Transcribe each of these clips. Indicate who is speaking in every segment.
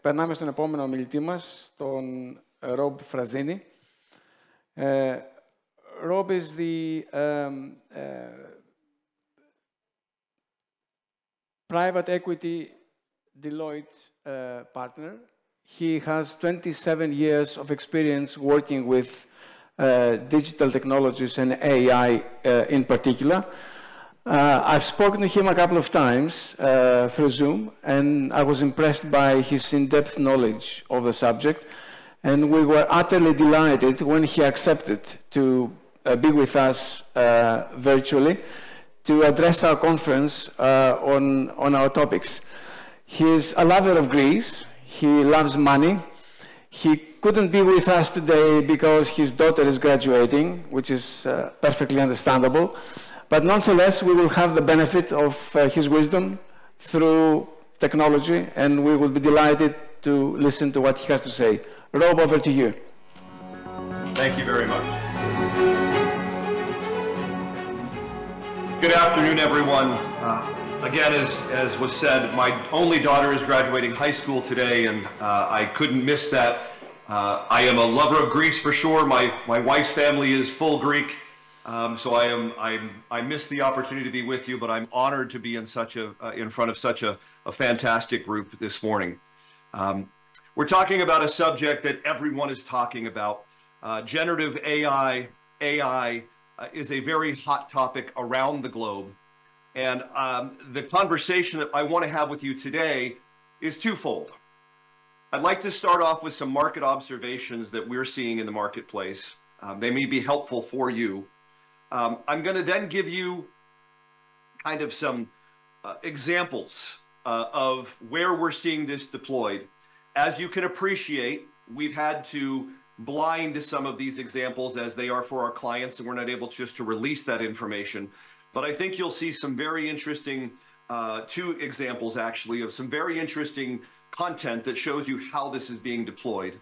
Speaker 1: Περνάμε στον επόμενο ομιλητή μας, τον Rob Frazzini. Rob is the private equity Deloitte partner. He has 27 years of experience working with digital technologies and AI in particular. I've spoken to him a couple of times through Zoom, and I was impressed by his in-depth knowledge of the subject. And we were utterly delighted when he accepted to be with us virtually to address our conference on our topics. He is a lover of Greece. He loves money. He couldn't be with us today because his daughter is graduating, which is perfectly understandable. But nonetheless, we will have the benefit of his wisdom through technology, and we will be delighted to listen to what he has to say. Rob, over to you.
Speaker 2: Thank you very much. Good afternoon, everyone. Again, as was said, my only daughter is graduating high school today, and I couldn't miss that. I am a lover of Greece for sure. My wife's family is full Greek. So I miss the opportunity to be with you, but I'm honored to be in front of such a fantastic group this morning. We're talking about a subject that everyone is talking about. Generative AI. AI is a very hot topic around the globe. And the conversation that I want to have with you today is twofold. I'd like to start off with some market observations that we're seeing in the marketplace. They may be helpful for you. I'm going to then give you kind of some examples of where we're seeing this deployed. As you can appreciate, we've had to blind some of these examples as they are for our clients, and we're not able just to release that information. But I think you'll see some very interesting, two examples actually, of some very interesting content that shows you how this is being deployed.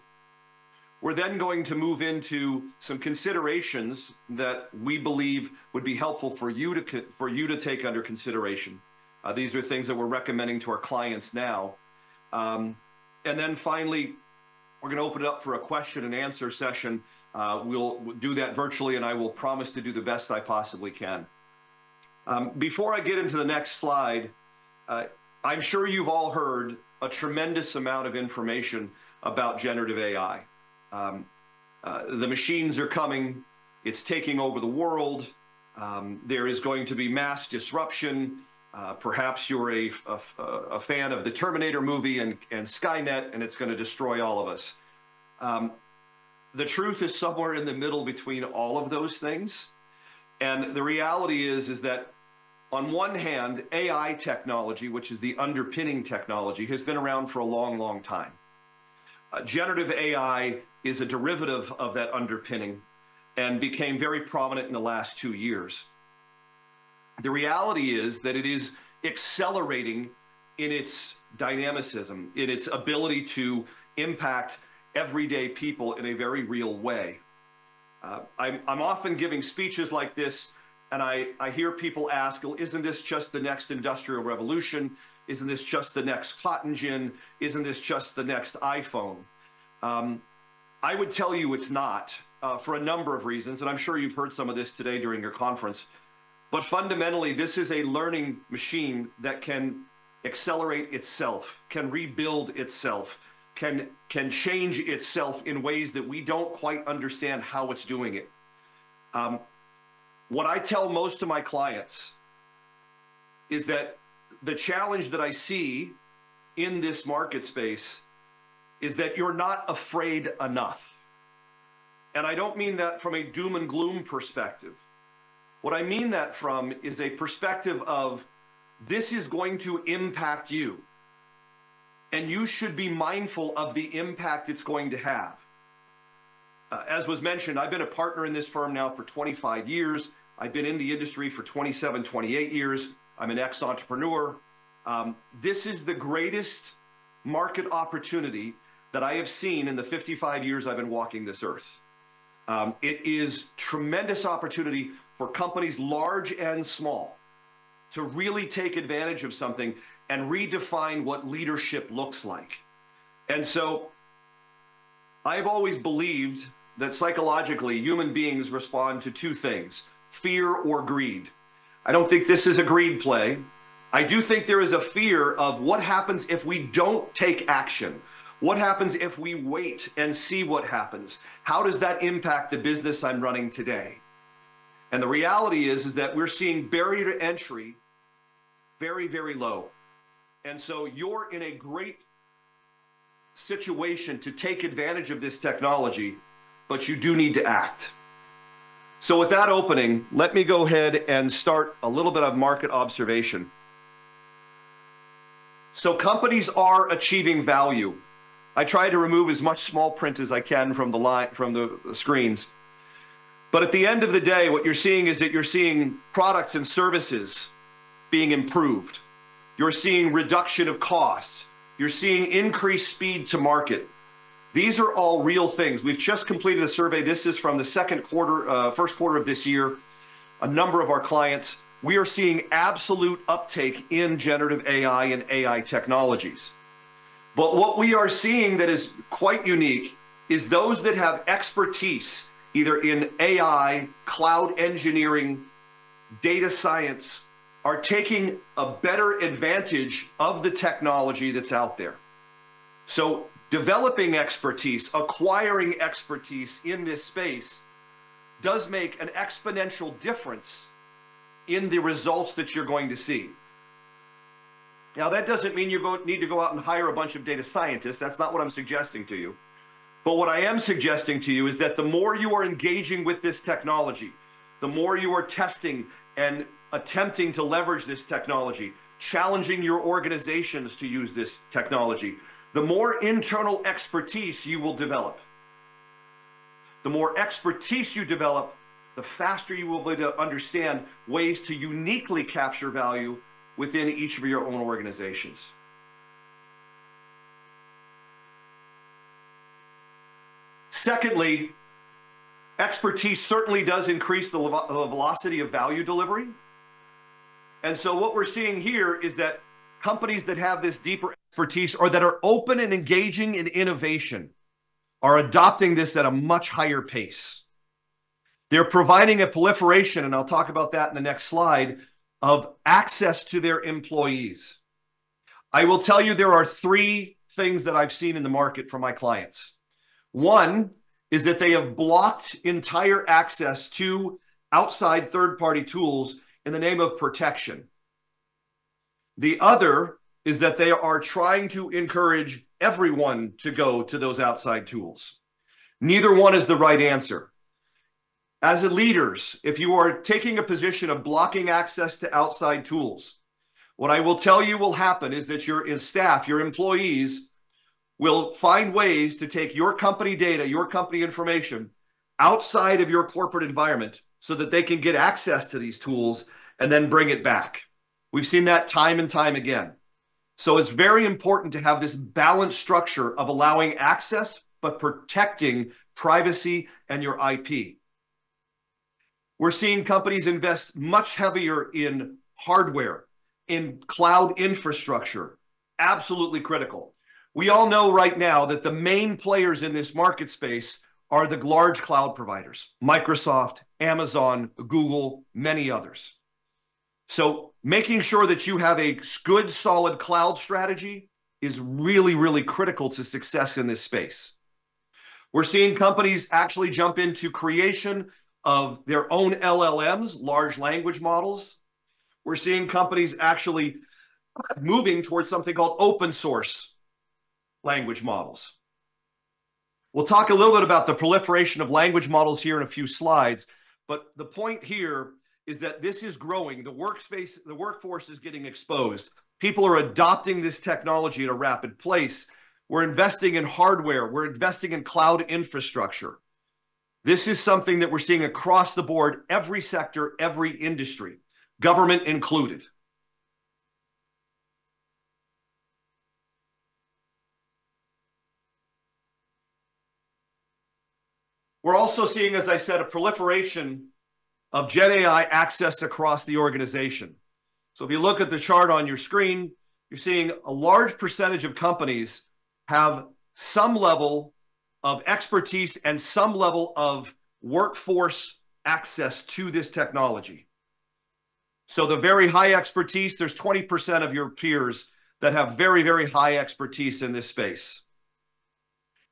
Speaker 2: We're then going to move into some considerations that we believe would be helpful for you to take under consideration. These are things that we're recommending to our clients now. And then finally, we're going to open it up for a question and answer session. We'll do that virtually, and I will promise to do the best I possibly can. Before I get into the next slide, I'm sure you've all heard a tremendous amount of information about generative AI. The machines are coming. It's taking over the world. There is going to be mass disruption. Perhaps you're a fan of the Terminator movie and Skynet, and it's going to destroy all of us. The truth is somewhere in the middle between all of those things. And the reality is that on one hand, AI technology, which is the underpinning technology, has been around for a long, long time. Generative AI is a derivative of that underpinning and became very prominent in the last 2 years. The reality is that it is accelerating in its dynamicism, in its ability to impact everyday people in a very real way. I'm often giving speeches like this, and I hear people ask, well, isn't this just the next industrial revolution? Isn't this just the next cotton gin? Isn't this just the next iPhone? I would tell you it's not, for a number of reasons, and I'm sure you've heard some of this today during your conference. But fundamentally, this is a learning machine that can accelerate itself, can rebuild itself, can change itself in ways that we don't quite understand how it's doing it. What I tell most of my clients is that the challenge that I see in this market space is that you're not afraid enough. And I don't mean that from a doom and gloom perspective. What I mean that from is a perspective of this is going to impact you. And you should be mindful of the impact it's going to have. As was mentioned, I've been a partner in this firm now for 25 years. I've been in the industry for 27, 28 years. I'm an ex-entrepreneur. This is the greatest market opportunity that I have seen in the 55 years I've been walking this earth. It is tremendous opportunity for companies large and small to really take advantage of something and redefine what leadership looks like. And so I've always believed that psychologically human beings respond to two things, fear or greed. I don't think this is a greed play. I do think there is a fear of what happens if we don't take action. What happens if we wait and see what happens? How does that impact the business I'm running today? And the reality is that we're seeing barrier to entry very, very low. And so you're in a great situation to take advantage of this technology, but you do need to act. So with that opening, let me go ahead and start a little bit of market observation. So companies are achieving value. I try to remove as much small print as I can from the screens. But at the end of the day, what you're seeing is that you're seeing products and services being improved. You're seeing reduction of costs. You're seeing increased speed to market. These are all real things. We've just completed a survey. This is from the first quarter of this year. A number of our clients, we are seeing absolute uptake in generative AI and AI technologies. But what we are seeing that is quite unique is those that have expertise, either in AI, cloud engineering, data science, are taking a better advantage of the technology that's out there. So developing expertise, acquiring expertise in this space does make an exponential difference in the results that you're going to see. Now, that doesn't mean you need to go out and hire a bunch of data scientists. That's not what I'm suggesting to you. But what I am suggesting to you is that the more you are engaging with this technology, the more you are testing and attempting to leverage this technology, challenging your organizations to use this technology, the more internal expertise you will develop. The more expertise you develop, the faster you will be able to understand ways to uniquely capture value within each of your own organizations. Secondly, expertise certainly does increase the velocity of value delivery. And so what we're seeing here is that companies that have this deeper expertise or that are open and engaging in innovation are adopting this at a much higher pace. They're providing a proliferation, and I'll talk about that in the next slide, of access to their employees. I will tell you there are three things that I've seen in the market from my clients. One is that they have blocked entire access to outside third-party tools in the name of protection. The other is that they are trying to encourage everyone to go to those outside tools. Neither one is the right answer. As leaders, if you are taking a position of blocking access to outside tools, what I will tell you will happen is that your staff, your employees, will find ways to take your company data, your company information outside of your corporate environment so that they can get access to these tools and then bring it back. We've seen that time and time again. So it's very important to have this balanced structure of allowing access, but protecting privacy and your IP. We're seeing companies invest much heavier in hardware, in cloud infrastructure, absolutely critical. We all know right now that the main players in this market space are the large cloud providers, Microsoft, Amazon, Google, many others. So making sure that you have a good, solid cloud strategy is really, really critical to success in this space. We're seeing companies actually jump into creation of their own LLMs, large language models. We're seeing companies actually moving towards something called open source language models. We'll talk a little bit about the proliferation of language models here in a few slides, but the point here is that this is growing. The workforce is getting exposed. People are adopting this technology at a rapid pace. We're investing in hardware. We're investing in cloud infrastructure. This is something that we're seeing across the board, every sector, every industry, government included. We're also seeing, as I said, a proliferation of Gen AI access across the organization. So if you look at the chart on your screen, you're seeing a large percentage of companies have some level of expertise and some level of workforce access to this technology. So the very high expertise, there's 20% of your peers that have very, very high expertise in this space.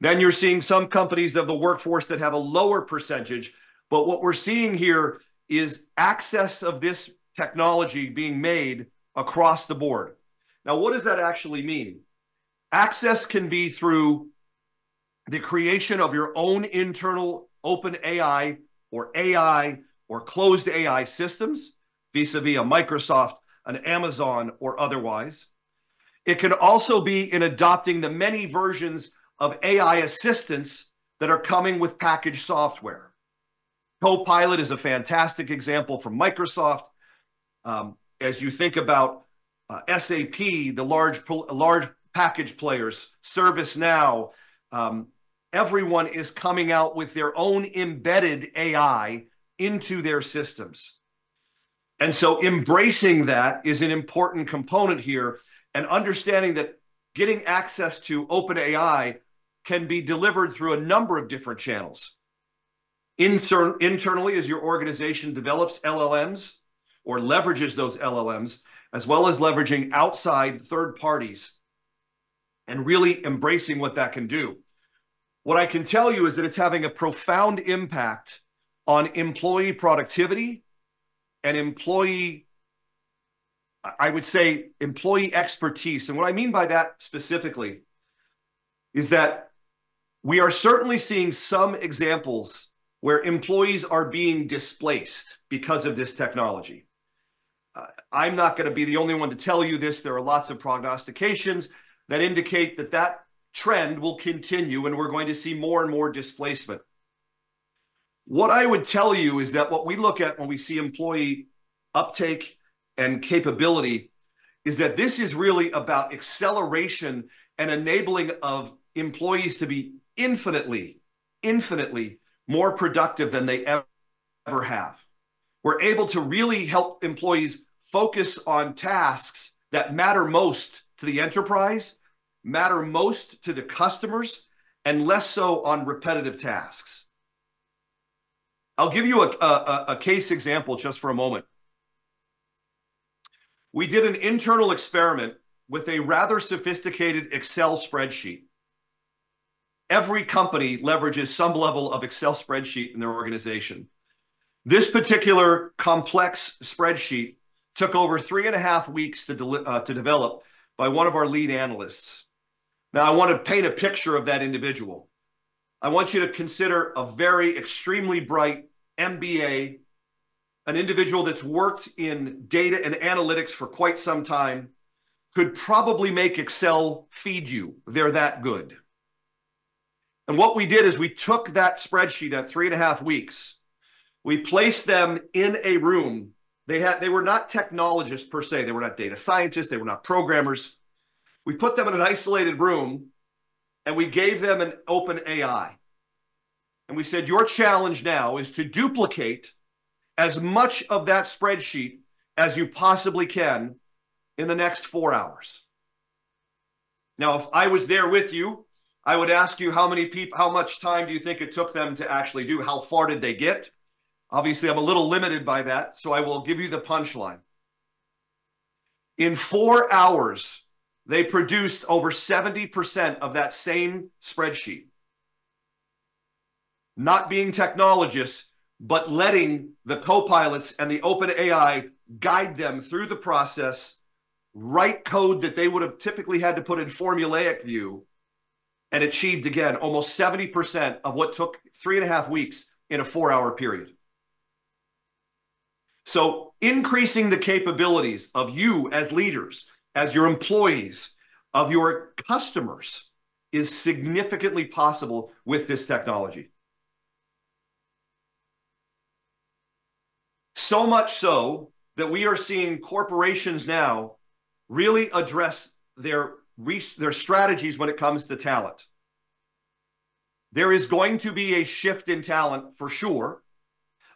Speaker 2: Then you're seeing some companies of the workforce that have a lower percentage, but what we're seeing here is access of this technology being made across the board. Now, what does that actually mean? Access can be through the creation of your own internal open AI or closed AI systems, vis-a-vis a Microsoft, an Amazon, or otherwise. It can also be in adopting the many versions of AI assistants that are coming with packaged software. Copilot is a fantastic example from Microsoft. As you think about SAP, the large package players, ServiceNow, everyone is coming out with their own embedded AI into their systems. And so embracing that is an important component here, and understanding that getting access to OpenAI can be delivered through a number of different channels. Internally, as your organization develops LLMs or leverages those LLMs, as well as leveraging outside third parties and really embracing what that can do. What I can tell you is that it's having a profound impact on employee productivity and employee expertise. And what I mean by that specifically is that we are certainly seeing some examples where employees are being displaced because of this technology. I'm not going to be the only one to tell you this. There are lots of prognostications that indicate that that trend will continue, and we're going to see more and more displacement. What I would tell you is that what we look at when we see employee uptake and capability is that this is really about acceleration and enabling of employees to be infinitely more productive than they ever have. We're able to really help employees focus on tasks that matter most to the enterprise, matter most to the customers, and less so on repetitive tasks. I'll give you a case example just for a moment. We did an internal experiment with a rather sophisticated Excel spreadsheet. Every company leverages some level of Excel spreadsheet in their organization. This particular complex spreadsheet took over 3.5 weeks to develop by one of our lead analysts. Now, I want to paint a picture of that individual. I want you to consider a very extremely bright MBA, an individual that's worked in data and analytics for quite some time, could probably make Excel feed you. They're that good. And what we did is we took that spreadsheet at 3.5 weeks. We placed them in a room. They were not technologists per se. They were not data scientists. They were not programmers. We put them in an isolated room and we gave them an open AI. And we said, your challenge now is to duplicate as much of that spreadsheet as you possibly can in the next 4 hours. Now, if I was there with you, I would ask you how much time do you think it took them to actually do? How far did they get? Obviously, I'm a little limited by that, so I will give you the punchline. In 4 hours, they produced over 70% of that same spreadsheet. Not being technologists, but letting the co-pilots and the open AI guide them through the process, write code that they would have typically had to put in formulaic view, and achieved, again, almost 70% of what took 3.5 weeks in a 4-hour period. So increasing the capabilities of you as leaders, as your employees, of your customers is significantly possible with this technology. So much so that we are seeing corporations now really address their strategies when it comes to talent. There is going to be a shift in talent for sure.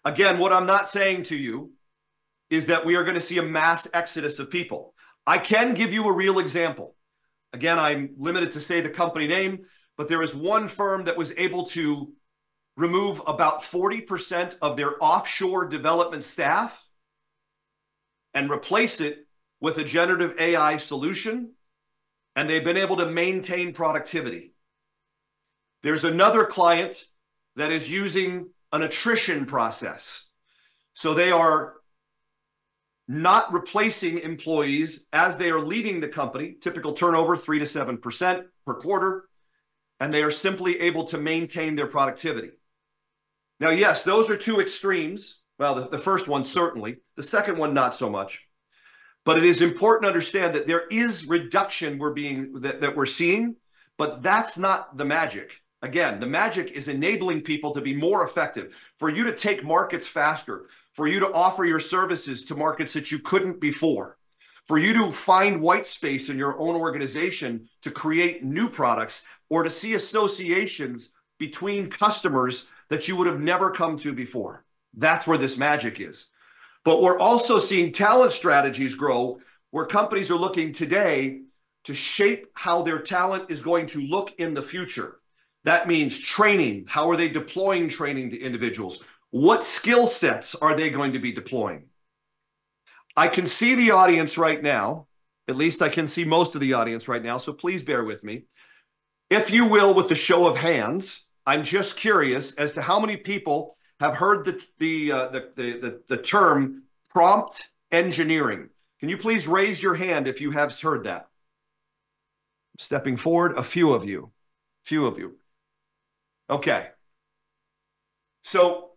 Speaker 2: Again, what I'm not saying to you is that we are going to see a mass exodus of people. I can give you a real example. Again, I'm limited to say the company name, but there is one firm that was able to remove about 40% of their offshore development staff and replace it with a generative AI solution, and they've been able to maintain productivity. There's another client that is using an attrition process. So they are not replacing employees as they are leaving the company, typical turnover 3 to 7% per quarter, and they are simply able to maintain their productivity. Now, yes, those are two extremes. Well, the first one, certainly. The second one, not so much. But it is important to understand that there is reduction that we're seeing, but that's not the magic. Again, the magic is enabling people to be more effective, for you to take markets faster, for you to offer your services to markets that you couldn't before, for you to find white space in your own organization to create new products, or to see associations between customers that you would have never come to before. That's where this magic is. But we're also seeing talent strategies grow, where companies are looking today to shape how their talent is going to look in the future. That means training. How are they deploying training to individuals? What skill sets are they going to be deploying? I can see the audience right now. At least I can see most of the audience right now, so please bear with me. If you will, with the show of hands, I'm just curious as to how many people have heard the term prompt engineering. Can you please raise your hand if you have heard that? Stepping forward, a few of you. Okay. So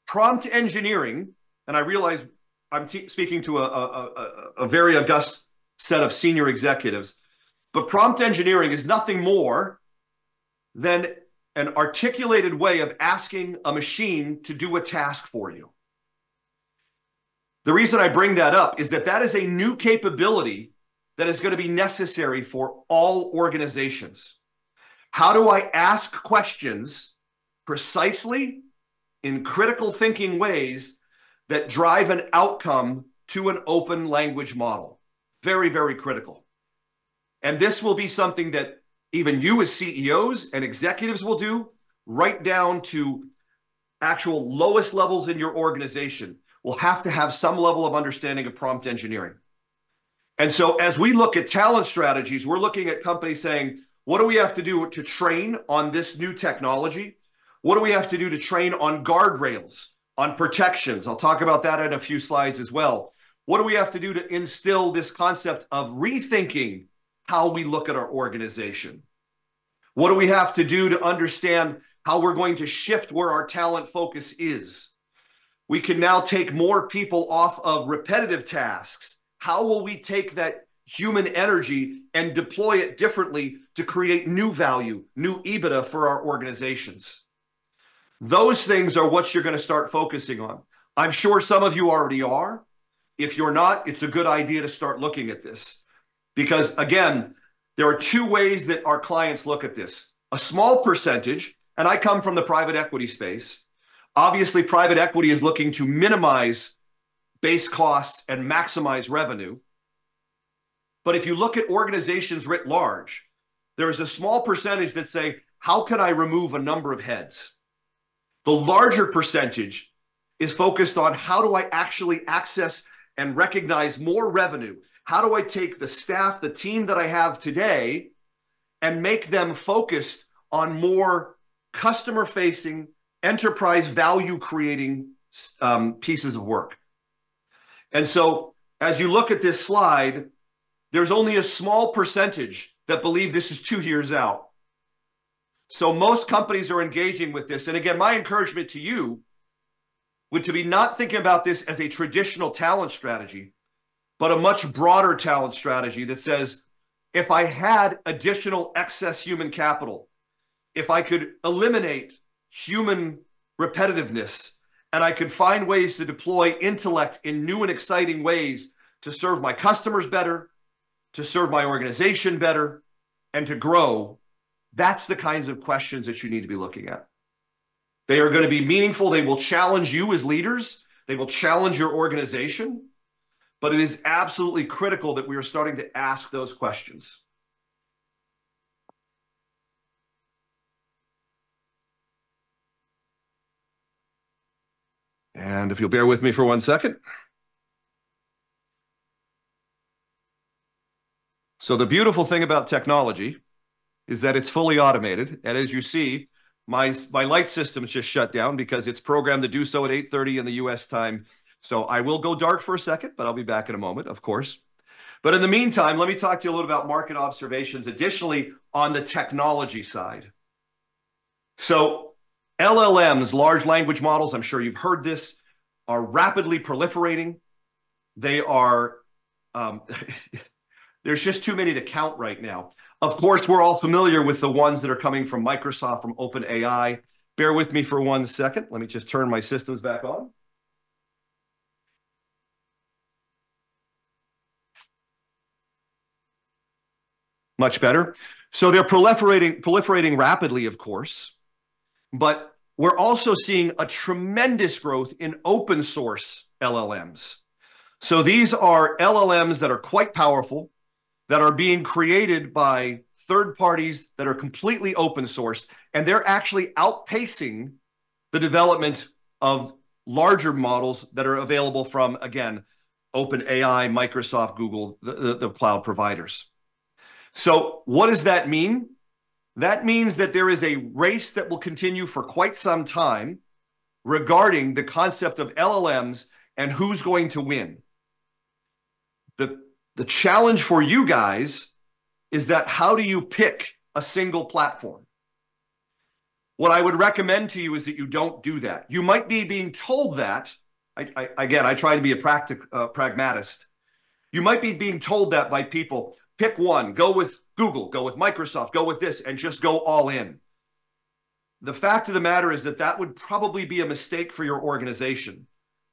Speaker 2: prompt engineering, and I realize I'm speaking to a very august set of senior executives, but prompt engineering is nothing more than an articulated way of asking a machine to do a task for you. The reason I bring that up is that that is a new capability that is going to be necessary for all organizations. How do I ask questions precisely in critical thinking ways that drive an outcome to an open language model? Very, very critical. And this will be something that even you as CEOs and executives will do, right down to actual lowest levels in your organization will have to have some level of understanding of prompt engineering. And so as we look at talent strategies, we're looking at companies saying, what do we have to do to train on this new technology? What do we have to do to train on guardrails, on protections? I'll talk about that in a few slides as well. What do we have to do to instill this concept of rethinking how we look at our organization? What do we have to do to understand how we're going to shift where our talent focus is? We can now take more people off of repetitive tasks. How will we take that human energy and deploy it differently to create new value, new EBITDA for our organizations? Those things are what you're going to start focusing on. I'm sure some of you already are. If you're not, it's a good idea to start looking at this. Because again, there are two ways that our clients look at this. A small percentage, and I come from the private equity space. Obviously, private equity is looking to minimize base costs and maximize revenue. But if you look at organizations writ large, there is a small percentage that say, how can I remove a number of heads? The larger percentage is focused on how do I actually access and recognize more revenue? How do I take the staff, the team that I have today, and make them focused on more customer-facing, enterprise value-creating pieces of work? And so as you look at this slide, there's only a small percentage that believe this is 2 years out. So most companies are engaging with this. And again, my encouragement to you would to be not thinking about this as a traditional talent strategy, but a much broader talent strategy that says, if I had additional excess human capital, if I could eliminate human repetitiveness, and I could find ways to deploy intellect in new and exciting ways to serve my customers better, to serve my organization better, and to grow, that's the kinds of questions that you need to be looking at. They are going to be meaningful. They will challenge you as leaders. They will challenge your organization. But it is absolutely critical that we are starting to ask those questions. And if you'll bear with me for 1 second. So the beautiful thing about technology is that it's fully automated. And as you see, my light system just shut down because it's programmed to do so at 8:30 in the US time. So I will go dark for a second, but I'll be back in a moment, of course. But in the meantime, let me talk to you a little about market observations additionally on the technology side. So LLMs, large language models, I'm sure you've heard this, are rapidly proliferating. They are, there's just too many to count right now. Of course, we're all familiar with the ones that are coming from Microsoft, from OpenAI. Bear with me for 1 second. Let me just turn my systems back on. Much better. So they're proliferating rapidly, of course, but we're also seeing a tremendous growth in open source LLMs. So these are LLMs that are quite powerful, that are being created by third parties that are completely open sourced, and they're actually outpacing the development of larger models that are available from, again, OpenAI, Microsoft, Google, the cloud providers. So what does that mean? That means that there is a race that will continue for quite some time regarding the concept of LLMs and who's going to win. The challenge for you guys is that how do you pick a single platform? What I would recommend to you is that you don't do that. You might be being told that. Again, I try to be a pragmatist. You might be being told that by people. Pick one, go with Google, go with Microsoft, go with this, and just go all in. The fact of the matter is that that would probably be a mistake for your organization.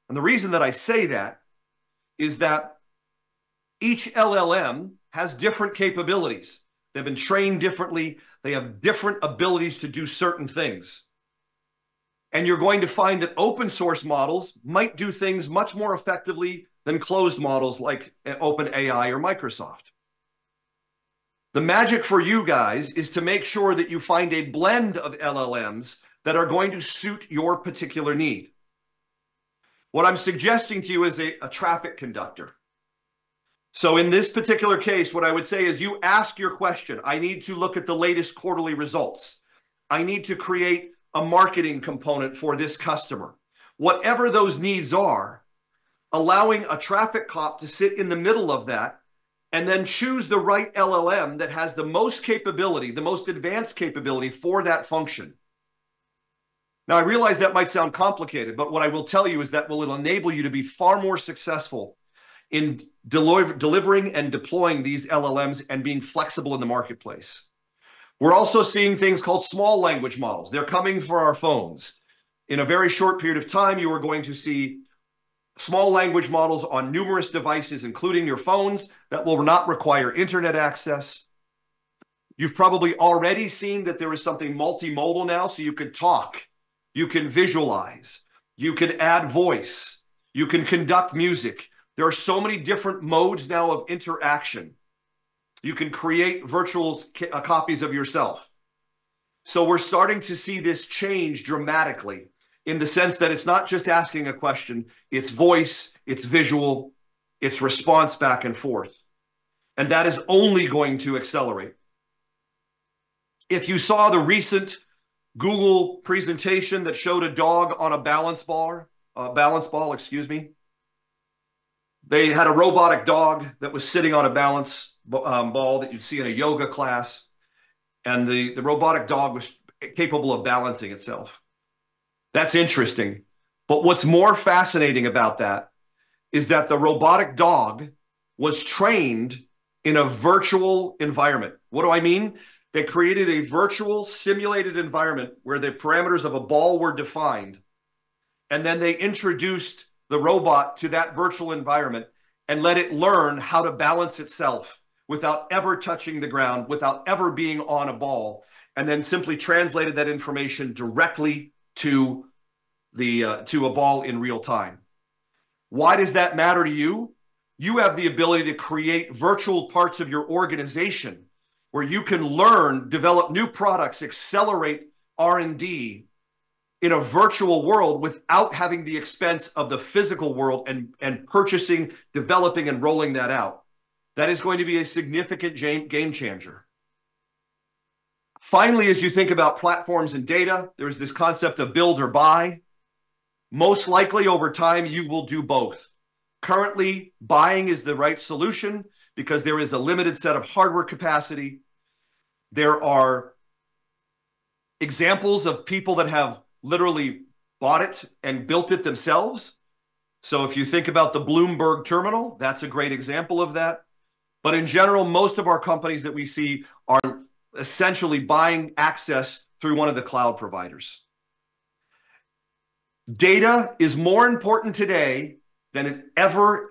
Speaker 2: And the reason that I say that is that each LLM has different capabilities. They've been trained differently. They have different abilities to do certain things. And you're going to find that open source models might do things much more effectively than closed models like OpenAI or Microsoft. The magic for you guys is to make sure that you find a blend of LLMs that are going to suit your particular need. What I'm suggesting to you is a traffic conductor. So in this particular case, what I would say is you ask your question. I need to look at the latest quarterly results. I need to create a marketing component for this customer. Whatever those needs are, allowing a traffic cop to sit in the middle of that and then choose the right LLM that has the most capability, the most advanced capability for that function. Now, I realize that might sound complicated, but what I will tell you is that will enable you to be far more successful in delivering and deploying these LLMs and being flexible in the marketplace. We're also seeing things called small language models. They're coming for our phones. In a very short period of time, you are going to see small language models on numerous devices, including your phones, that will not require internet access. You've probably already seen that there is something multimodal now, so you can talk, you can visualize, you can add voice, you can conduct music. There are so many different modes now of interaction. You can create virtual copies of yourself. So we're starting to see this change dramatically, in the sense that it's not just asking a question, it's voice, it's visual, it's response back and forth. And that is only going to accelerate. If you saw the recent Google presentation that showed a dog on a balance ball, they had a robotic dog that was sitting on a balance ball that you'd see in a yoga class. And the robotic dog was capable of balancing itself. That's interesting. But what's more fascinating about that is that the robotic dog was trained in a virtual environment. What do I mean? They created a virtual simulated environment where the parameters of a ball were defined. And then they introduced the robot to that virtual environment and let it learn how to balance itself without ever touching the ground, without ever being on a ball, and then simply translated that information directly to a ball in real time. Why does that matter to you? You have the ability to create virtual parts of your organization where you can learn, develop new products, accelerate R&D in a virtual world without having the expense of the physical world and purchasing, developing, and rolling that out. That is going to be a significant game changer. Finally, as you think about platforms and data, there's this concept of build or buy. Most likely over time, you will do both. Currently, buying is the right solution because there is a limited set of hardware capacity. There are examples of people that have literally bought it and built it themselves. So if you think about the Bloomberg terminal, that's a great example of that. But in general, most of our companies that we see are essentially buying access through one of the cloud providers. Data is more important today than it ever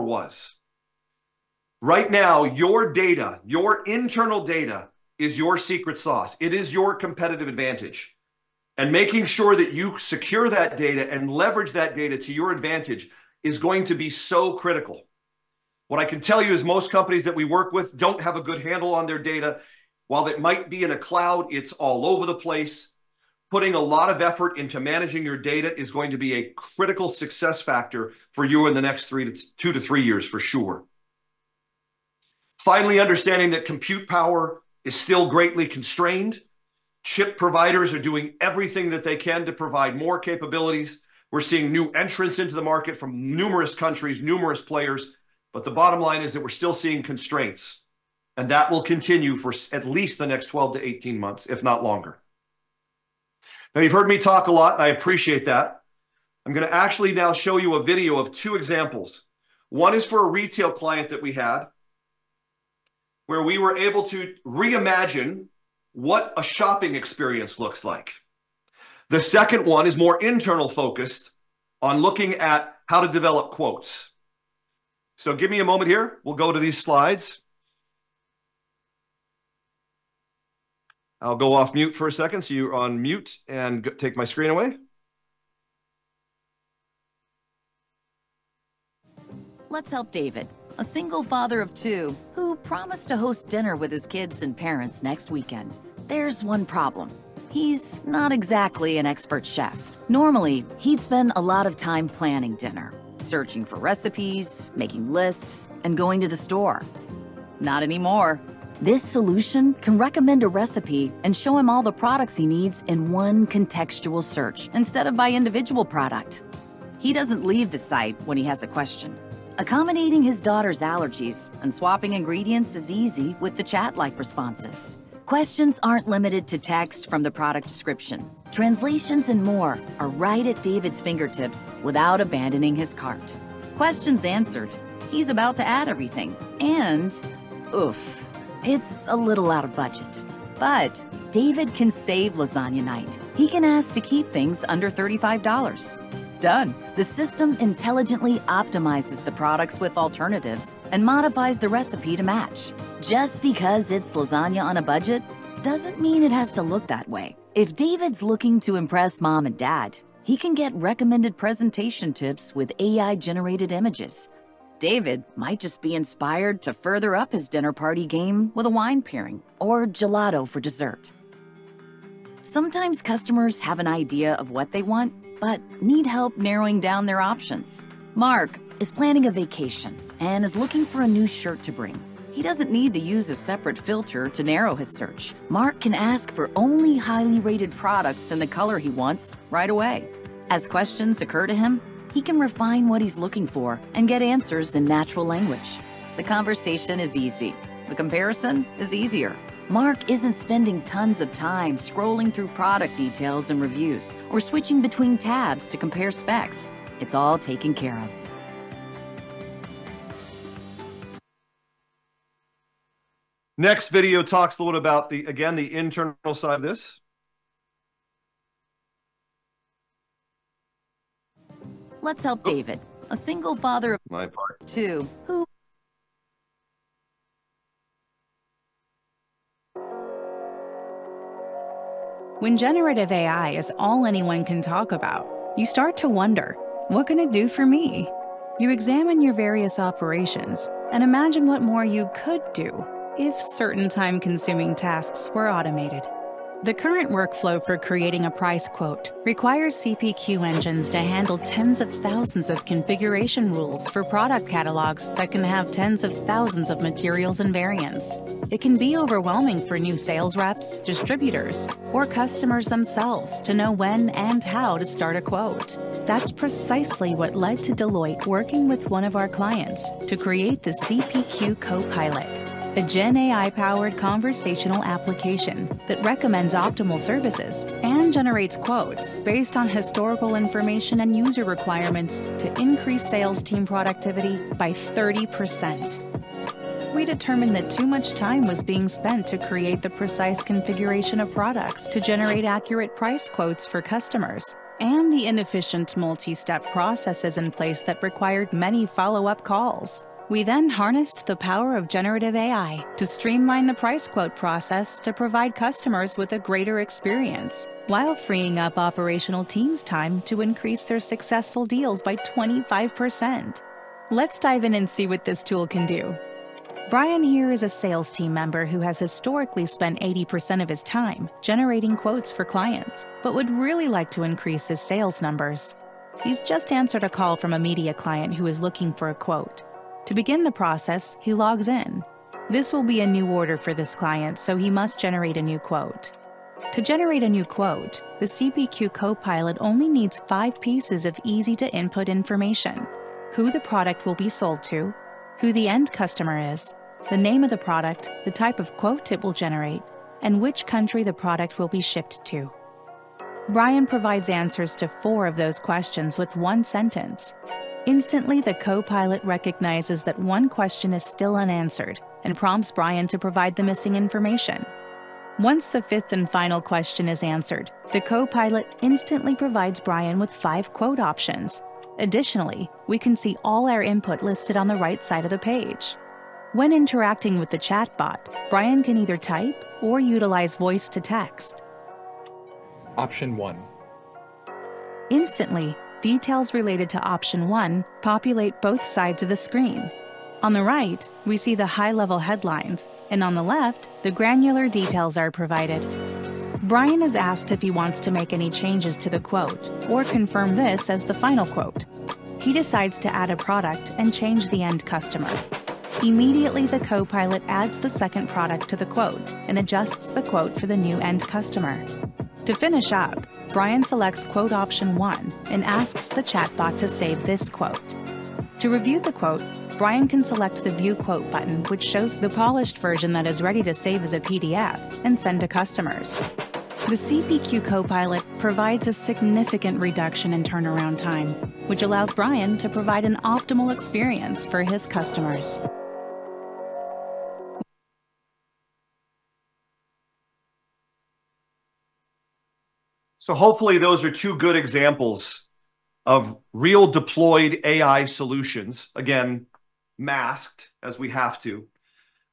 Speaker 2: was. Right now, your data, your internal data, is your secret sauce. It is your competitive advantage. And making sure that you secure that data and leverage that data to your advantage is going to be so critical. What I can tell you is most companies that we work with don't have a good handle on their data. While it might be in a cloud, it's all over the place. Putting a lot of effort into managing your data is going to be a critical success factor for you in the next 2 to 3 years for sure. Finally, understanding that compute power is still greatly constrained. Chip providers are doing everything that they can to provide more capabilities. We're seeing new entrants into the market from numerous countries, numerous players. But the bottom line is that we're still seeing constraints. And that will continue for at least the next 12 to 18 months, if not longer. Now, you've heard me talk a lot, and I appreciate that. I'm going to actually now show you a video of 2 examples. One is for a retail client that we had, where we were able to reimagine what a shopping experience looks like. The second one is more internal focused on looking at how to develop quotes. So give me a moment here. We'll go to these slides. I'll go off mute for a second so you're on mute and take my screen away.
Speaker 3: Let's help David, a single father of 2 who promised to host dinner with his kids and parents next weekend. There's one problem. He's not exactly an expert chef. Normally, he'd spend a lot of time planning dinner, searching for recipes, making lists, and going to the store. Not anymore. This solution can recommend a recipe and show him all the products he needs in one contextual search instead of by individual product. He doesn't leave the site when he has a question. Accommodating his daughter's allergies and swapping ingredients is easy with the chat-like responses. Questions aren't limited to text from the product description. Translations and more are right at David's fingertips without abandoning his cart. Questions answered, he's about to add everything. And, oof, it's a little out of budget. But David can save lasagna night. He can ask to keep things under $35. Done. The system intelligently optimizes the products with alternatives and modifies the recipe to match. Just because it's lasagna on a budget doesn't mean it has to look that way. If David's looking to impress mom and dad, he can get recommended presentation tips with AI-generated images. David might just be inspired to further up his dinner party game with a wine pairing or gelato for dessert. Sometimes customers have an idea of what they want, but need help narrowing down their options. Mark is planning a vacation and is looking for a new shirt to bring. He doesn't need to use a separate filter to narrow his search. Mark can ask for only highly rated products in the color he wants right away. As questions occur to him, he can refine what he's looking for and get answers in natural language. The conversation is easy. The comparison is easier. Mark isn't spending tons of time scrolling through product details and reviews or switching between tabs to compare specs. It's all taken care of.
Speaker 2: Next video talks a little about the internal side of this.
Speaker 3: Let's help David, a single father of
Speaker 2: My part.
Speaker 3: 2 who
Speaker 4: When generative AI is all anyone can talk about, you start to wonder, what can it do for me? You examine your various operations and imagine what more you could do if certain time-consuming tasks were automated. The current workflow for creating a price quote requires CPQ engines to handle tens of thousands of configuration rules for product catalogs that can have tens of thousands of materials and variants. It can be overwhelming for new sales reps, distributors, or customers themselves to know when and how to start a quote. That's precisely what led to Deloitte working with one of our clients to create the CPQ Copilot, a Gen AI-powered conversational application that recommends optimal services and generates quotes based on historical information and user requirements to increase sales team productivity by 30%. We determined that too much time was being spent to create the precise configuration of products to generate accurate price quotes for customers, and the inefficient multi-step processes in place that required many follow-up calls. We then harnessed the power of generative AI to streamline the price quote process to provide customers with a greater experience, while freeing up operational teams' time to increase their successful deals by 25%. Let's dive in and see what this tool can do. Brian here is a sales team member who has historically spent 80% of his time generating quotes for clients, but would really like to increase his sales numbers. He's just answered a call from a media client who is looking for a quote. To begin the process, he logs in. This will be a new order for this client, so he must generate a new quote. To generate a new quote, the CPQ Copilot only needs 5 pieces of easy-to-input information: who the product will be sold to, who the end customer is, the name of the product, the type of quote it will generate, and which country the product will be shipped to. Brian provides answers to 4 of those questions with 1 sentence. Instantly, the Copilot recognizes that one question is still unanswered and prompts Brian to provide the missing information. Once the 5th and final question is answered, the Copilot instantly provides Brian with 5 quote options. Additionally, we can see all our input listed on the right side of the page. When interacting with the chatbot, Brian can either type or utilize voice to text.
Speaker 5: Option 1.
Speaker 4: Instantly, details related to option 1 populate both sides of the screen. On the right, we see the high-level headlines, and on the left, the granular details are provided. Brian is asked if he wants to make any changes to the quote or confirm this as the final quote. He decides to add a product and change the end customer. Immediately, the Copilot adds the second product to the quote and adjusts the quote for the new end customer. To finish up, Brian selects quote option 1 and asks the chatbot to save this quote. To review the quote, Brian can select the View Quote button, which shows the polished version that is ready to save as a PDF and send to customers. The CPQ Copilot provides a significant reduction in turnaround time, which allows Brian to provide an optimal experience for his customers.
Speaker 2: So hopefully those are 2 good examples of real deployed AI solutions, again, masked as we have to,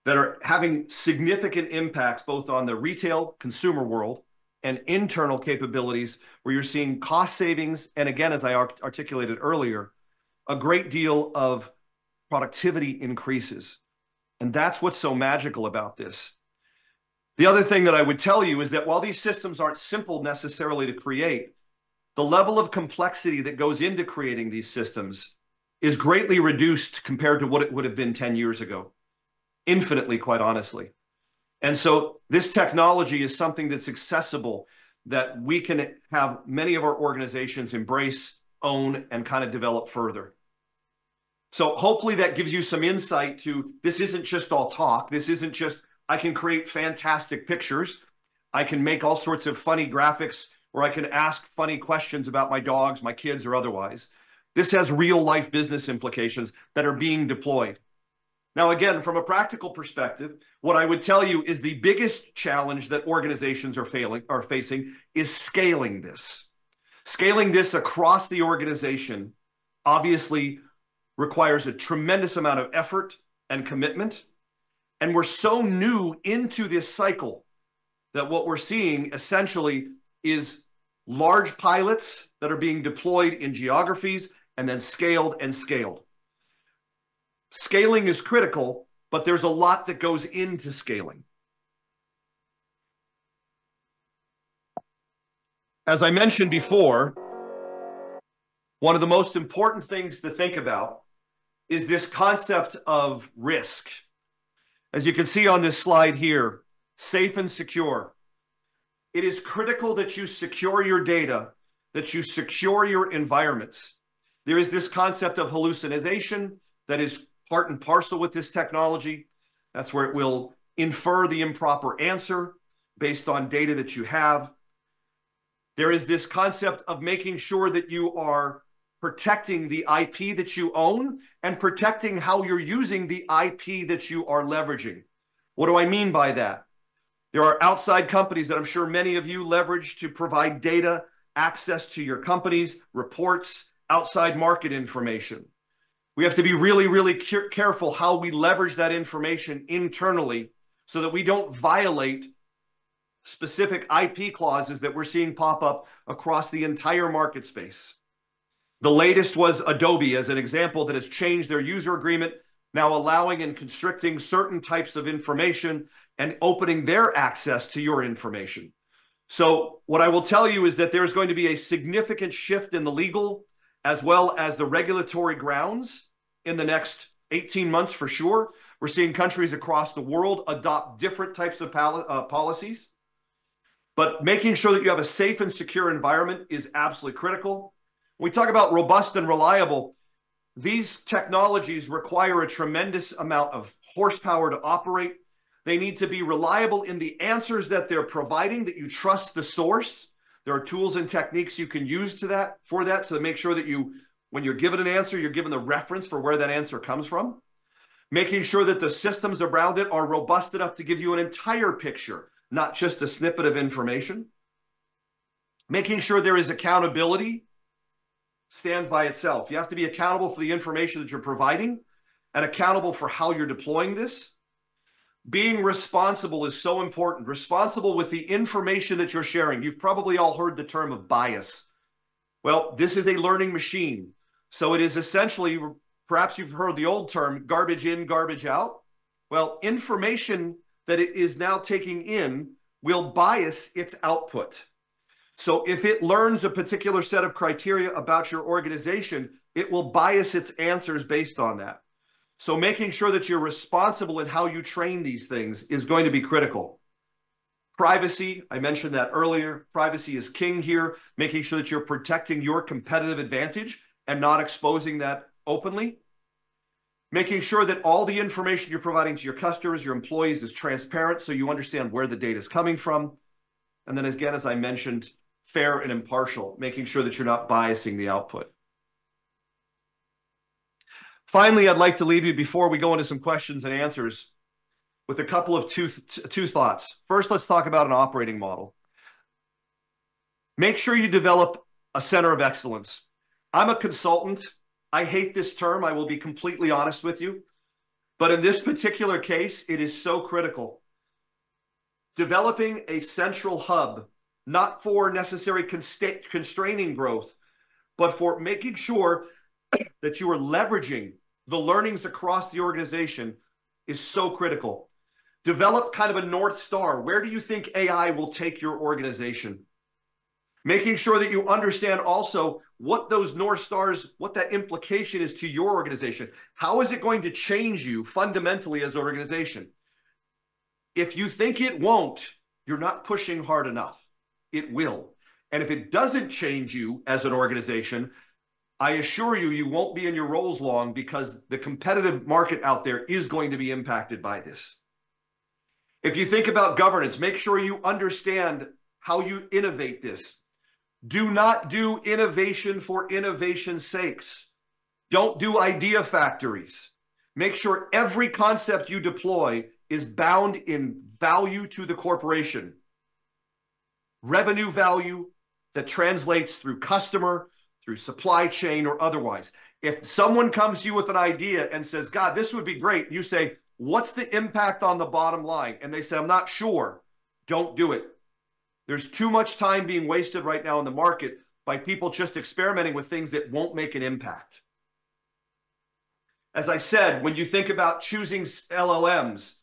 Speaker 2: that are having significant impacts both on the retail consumer world and internal capabilities, where you're seeing cost savings, and again, as I articulated earlier, a great deal of productivity increases. And that's what's so magical about this. The other thing that I would tell you is that while these systems aren't simple necessarily to create, the level of complexity that goes into creating these systems is greatly reduced compared to what it would have been 10 years ago. Infinitely, quite honestly. And so this technology is something that's accessible, that we can have many of our organizations embrace, own, and kind of develop further. So hopefully that gives you some insight to, this isn't just all talk. This isn't just, I can create fantastic pictures. I can make all sorts of funny graphics, or I can ask funny questions about my dogs, my kids, or otherwise. This has real life business implications that are being deployed. Now, again, from a practical perspective, what I would tell you is the biggest challenge that organizations are facing is scaling this. Scaling this across the organization obviously requires a tremendous amount of effort and commitment. And we're so new into this cycle that what we're seeing essentially is large pilots that are being deployed in geographies and then scaled and scaled. Scaling is critical, but there's a lot that goes into scaling. As I mentioned before, one of the most important things to think about is this concept of risk. As you can see on this slide here, safe and secure. It is critical that you secure your data, that you secure your environments. There is this concept of hallucination that is part and parcel with this technology. That's where it will infer the improper answer based on data that you have. There is this concept of making sure that you are protecting the IP that you own and protecting how you're using the IP that you are leveraging. What do I mean by that? There are outside companies that I'm sure many of you leverage to provide data, access to your companies, reports, outside market information. We have to be really, really careful how we leverage that information internally so that we don't violate specific IP clauses that we're seeing pop up across the entire market space. The latest was Adobe as an example that has changed their user agreement, now allowing and constricting certain types of information and opening their access to your information. So what I will tell you is that there's going to be a significant shift in the legal as well as the regulatory grounds in the next 18 months for sure. We're seeing countries across the world adopt different types of policies. But making sure that you have a safe and secure environment is absolutely critical. When we talk about robust and reliable, these technologies require a tremendous amount of horsepower to operate. They need to be reliable in the answers that they're providing, that you trust the source. There are tools and techniques you can use for that, so to make sure that when you're given an answer, you're given the reference for where that answer comes from. Making sure that the systems around it are robust enough to give you an entire picture, not just a snippet of information. Making sure there is accountability stands by itself. You have to be accountable for the information that you're providing and accountable for how you're deploying this. Being responsible is so important. Responsible with the information that you're sharing. You've probably all heard the term of bias. Well, this is a learning machine. So it is essentially, perhaps you've heard the old term, garbage in, garbage out. Well, information that it is now taking in will bias its output. So if it learns a particular set of criteria about your organization, it will bias its answers based on that. So making sure that you're responsible in how you train these things is going to be critical. Privacy, I mentioned that earlier. Privacy is king here, making sure that you're protecting your competitive advantage and not exposing that openly. Making sure that all the information you're providing to your customers, your employees, is transparent so you understand where the data is coming from. And then again, as I mentioned, fair and impartial, making sure that you're not biasing the output. Finally, I'd like to leave you, before we go into some questions and answers, with a couple of two thoughts. First, let's talk about an operating model. Make sure you develop a center of excellence. I'm a consultant. I hate this term. I will be completely honest with you. But in this particular case, it is so critical. Developing a central hub, not for necessary constraining growth, but for making sure that you are leveraging the learnings across the organization is so critical. Develop kind of a North Star. Where do you think AI will take your organization? Making sure that you understand also what those North Stars, what that implication is to your organization. How is it going to change you fundamentally as an organization? If you think it won't, you're not pushing hard enough. It will. And if it doesn't change you as an organization, I assure you, you won't be in your roles long, because the competitive market out there is going to be impacted by this. If you think about governance, make sure you understand how you innovate this. Do not do innovation for innovation's sakes. Don't do idea factories. Make sure every concept you deploy is bound in value to the corporation. Revenue value that translates through customer, through supply chain, or otherwise. If someone comes to you with an idea and says, God, this would be great, you say, what's the impact on the bottom line? And they say, I'm not sure. Don't do it. There's too much time being wasted right now in the market by people just experimenting with things that won't make an impact. As I said, when you think about choosing LLMs,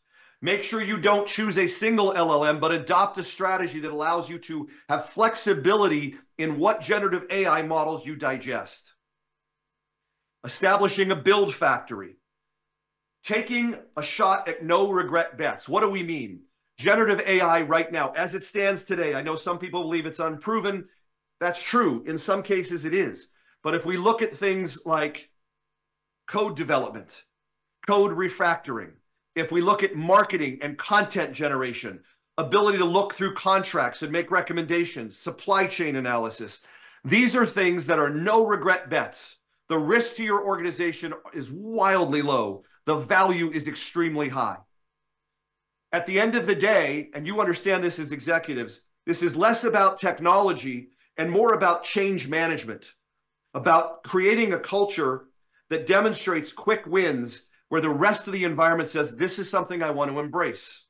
Speaker 2: Make sure you don't choose a single LLM, but adopt a strategy that allows you to have flexibility in what generative AI models you digest. Establishing a build factory. Taking a shot at no regret bets. What do we mean? Generative AI right now, as it stands today, I know some people believe it's unproven. That's true. In some cases it is. But if we look at things like code development, code refactoring, if we look at marketing and content generation, ability to look through contracts and make recommendations, supply chain analysis, these are things that are no regret bets. The risk to your organization is wildly low. The value is extremely high. At the end of the day, and you understand this as executives, this is less about technology and more about change management, about creating a culture that demonstrates quick wins where the rest of the environment says, this is something I want to embrace.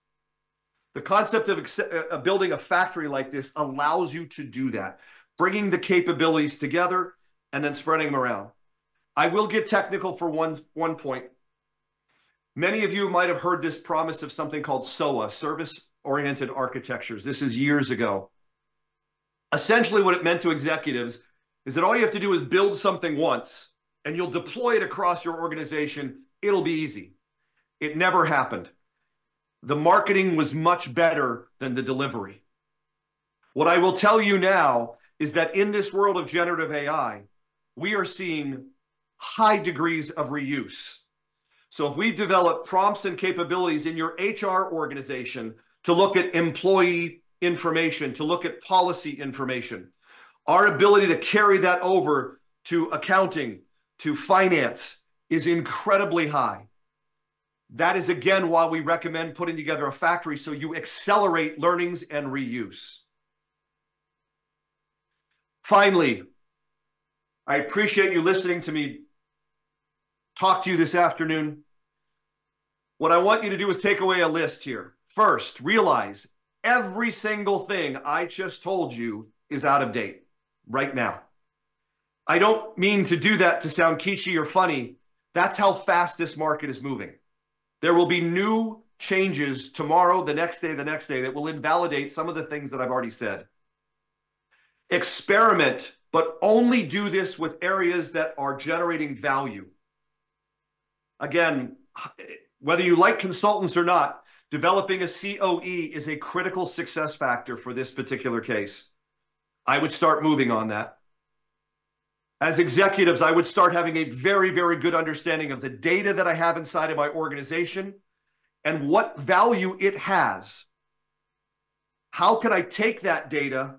Speaker 2: The concept of building a factory like this allows you to do that, bringing the capabilities together and then spreading them around. I will get technical for one point. Many of you might have heard this promise of something called SOA, Service-Oriented Architectures. This is years ago. Essentially what it meant to executives is that all you have to do is build something once and you'll deploy it across your organization. It'll be easy. It never happened. The marketing was much better than the delivery. What I will tell you now is that in this world of generative AI, we are seeing high degrees of reuse. So if we develop prompts and capabilities in your HR organization to look at employee information, to look at policy information, our ability to carry that over to accounting, to finance is incredibly high. That is, again, why we recommend putting together a factory so you accelerate learnings and reuse. Finally, I appreciate you listening to me talk to you this afternoon. What I want you to do is take away a list here. First, realize every single thing I just told you is out of date right now. I don't mean to do that to sound kitschy or funny. That's how fast this market is moving. There will be new changes tomorrow, the next day that will invalidate some of the things that I've already said. Experiment, but only do this with areas that are generating value. Again, whether you like consultants or not, developing a COE is a critical success factor for this particular case. I would start moving on that. As executives, I would start having a very, very good understanding of the data that I have inside of my organization and what value it has. How can I take that data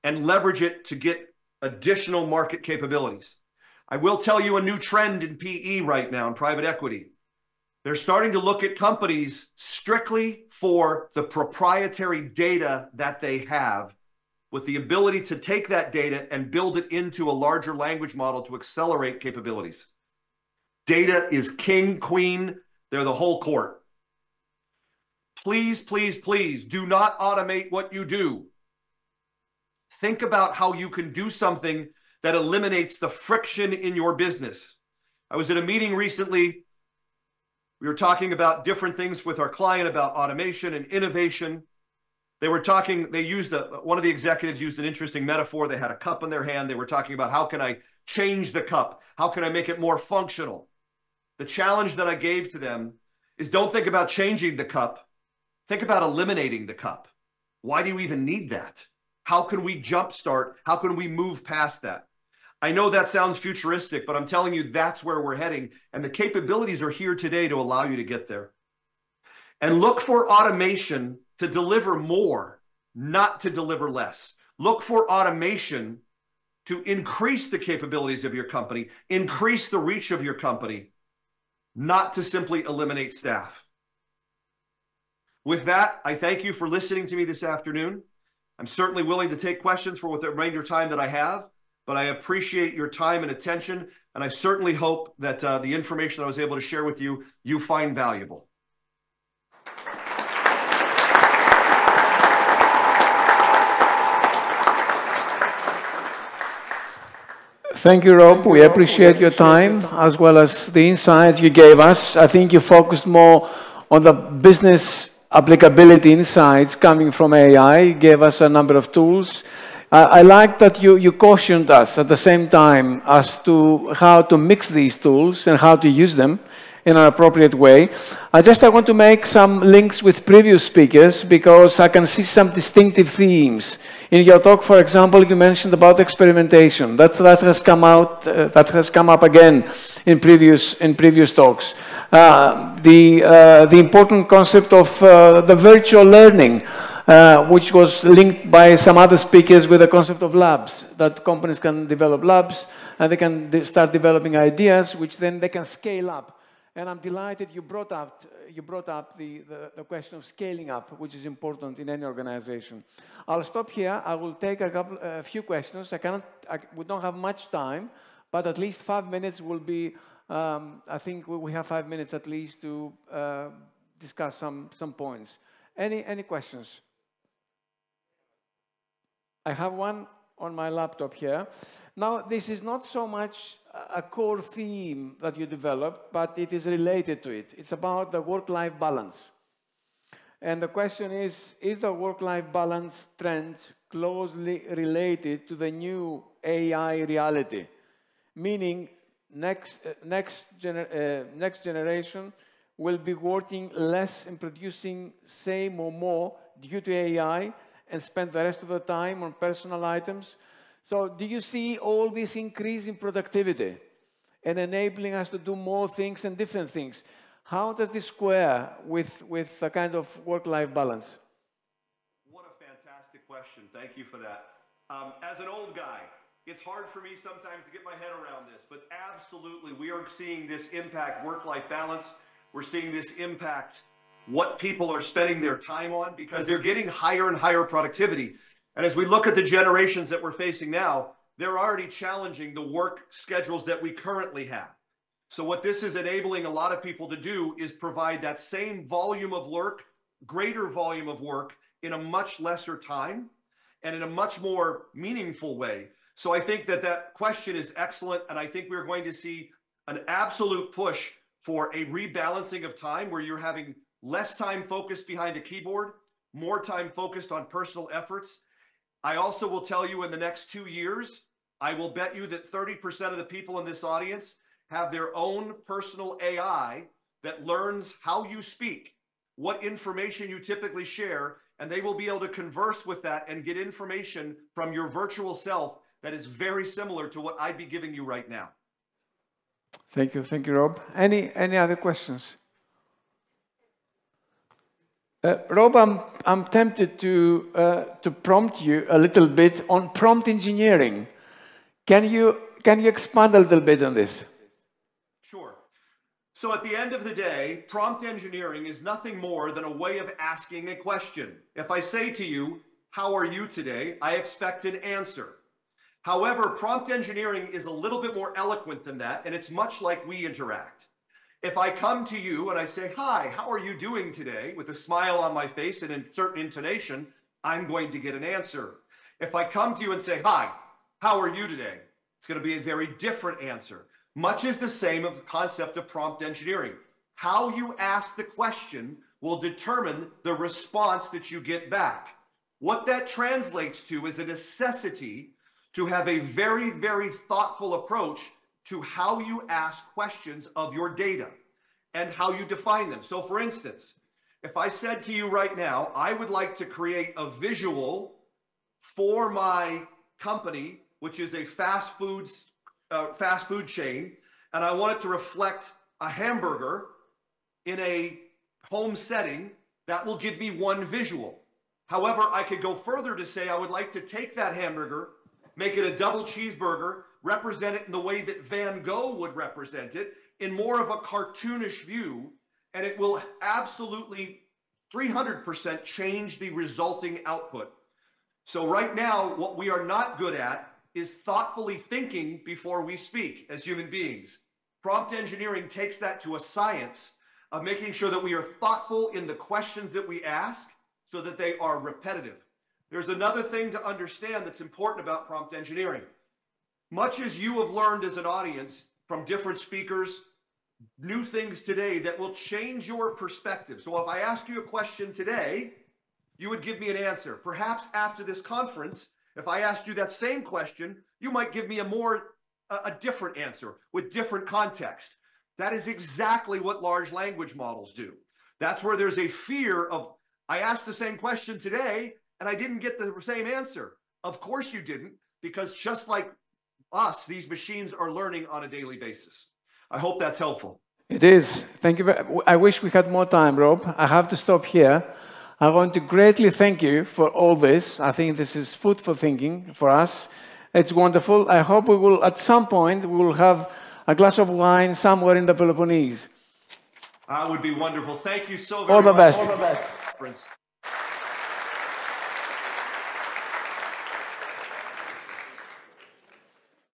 Speaker 2: and leverage it to get additional market capabilities? I will tell you a new trend in PE right now, in private equity. They're starting to look at companies strictly for the proprietary data that they have, with the ability to take that data and build it into a larger language model to accelerate capabilities. Data is king, queen, they're the whole court. Please, please, please do not automate what you do. Think about how you can do something that eliminates the friction in your business. I was at a meeting recently. We were talking about different things with our client about automation and innovation. They were talking, one of the executives used an interesting metaphor. They had a cup in their hand. They were talking about, how can I change the cup? How can I make it more functional? The challenge that I gave to them is, don't think about changing the cup. Think about eliminating the cup. Why do you even need that? How can we jumpstart? How can we move past that? I know that sounds futuristic, but I'm telling you that's where we're heading. And the capabilities are here today to allow you to get there. And look for automation to deliver more, not to deliver less. Look for automation to increase the capabilities of your company, increase the reach of your company, not to simply eliminate staff. With that, I thank you for listening to me this afternoon. I'm certainly willing to take questions for the remainder of time that I have, but I appreciate your time and attention, and I certainly hope that the information I was able to share with you, you find valuable.
Speaker 1: Thank you, Rob. We appreciate your time as well as the insights you gave us. I think you focused more on the business applicability insights coming from AI, gave us a number of tools. I like that you cautioned us at the same time as to how to mix these tools and how to use them in an appropriate way. I want to make some links with previous speakers because I can see some distinctive themes. In your talk, for example, you mentioned about experimentation. That has come up again in previous talks. The important concept of the virtual learning, which was linked by some other speakers with the concept of labs, that companies can develop labs and they can start developing ideas, which then they can scale up. And I'm delighted you brought up the question of scaling up, which is important in any organization. I'll stop here. I will take a few questions. We don't have much time, but at least 5 minutes will be, I think we have 5 minutes at least to discuss some points. Any questions? I have one on my laptop here. Now, this is not so much a core theme that you developed, but it is related to it. It's about the work-life balance. And the question is the work-life balance trend closely related to the new AI reality? Meaning, next generation will be working less and producing same or more due to AI and spend the rest of the time on personal items. So do you see all this increase in productivity and enabling us to do more things and different things? How does this square with a kind of work-life balance?
Speaker 2: What a fantastic question. Thank you for that. As an old guy, it's hard for me sometimes to get my head around this, but absolutely we are seeing this impact work-life balance. We're seeing this impact what people are spending their time on because they're getting higher and higher productivity. And as we look at the generations that we're facing now, they're already challenging the work schedules that we currently have. So what this is enabling a lot of people to do is provide that same volume of work, greater volume of work in a much lesser time and in a much more meaningful way. So I think that question is excellent. And I think we're going to see an absolute push for a rebalancing of time where you're having less time focused behind a keyboard, more time focused on personal efforts. I also will tell you in the next 2 years, I will bet you that 30% of the people in this audience have their own personal AI that learns how you speak, what information you typically share, and they will be able to converse with that and get information from your virtual self that is very similar to what I'd be giving you right now.
Speaker 1: Thank you, Rob. Any other questions? Rob, I'm tempted to prompt you a little bit on prompt engineering. Can you expand a little bit on this?
Speaker 2: Sure. So at the end of the day, prompt engineering is nothing more than a way of asking a question. If I say to you, "How are you today?" I expect an answer. However, prompt engineering is a little bit more eloquent than that, and it's much like we interact. If I come to you and I say, "Hi, how are you doing today?" with a smile on my face and a certain intonation, I'm going to get an answer. If I come to you and say, "Hi, how are you today?" it's going to be a very different answer. Much is the same of the concept of prompt engineering. How you ask the question will determine the response that you get back. What that translates to is a necessity to have a very, very thoughtful approach to how you ask questions of your data and how you define them. So for instance, if I said to you right now, I would like to create a visual for my company, which is a fast food chain, and I want it to reflect a hamburger in a home setting, that will give me one visual. However, I could go further to say I would like to take that hamburger, make it a double cheeseburger, represent it in the way that Van Gogh would represent it, in more of a cartoonish view, and it will absolutely 300% change the resulting output. So right now, what we are not good at is thoughtfully thinking before we speak as human beings. Prompt engineering takes that to a science of making sure that we are thoughtful in the questions that we ask so that they are repetitive. There's another thing to understand that's important about prompt engineering. Much as you have learned as an audience from different speakers, new things today that will change your perspective. So if I asked you a question today, you would give me an answer. Perhaps after this conference, if I asked you that same question, you might give me a different answer with different context. That is exactly what large language models do. That's where there's a fear of, I asked the same question today and I didn't get the same answer. Of course you didn't, because just like us, these machines are learning on a daily basis. I hope that's helpful.
Speaker 1: It is. Thank you very much. I wish we had more time, Rob. I have to stop here. I want to greatly thank you for all this. I think this is food for thinking for us. It's wonderful. I hope we will, at some point, we will have a glass of wine somewhere in the Peloponnese.
Speaker 2: That would be wonderful. Thank you so very much.
Speaker 1: All the best.
Speaker 2: All the best.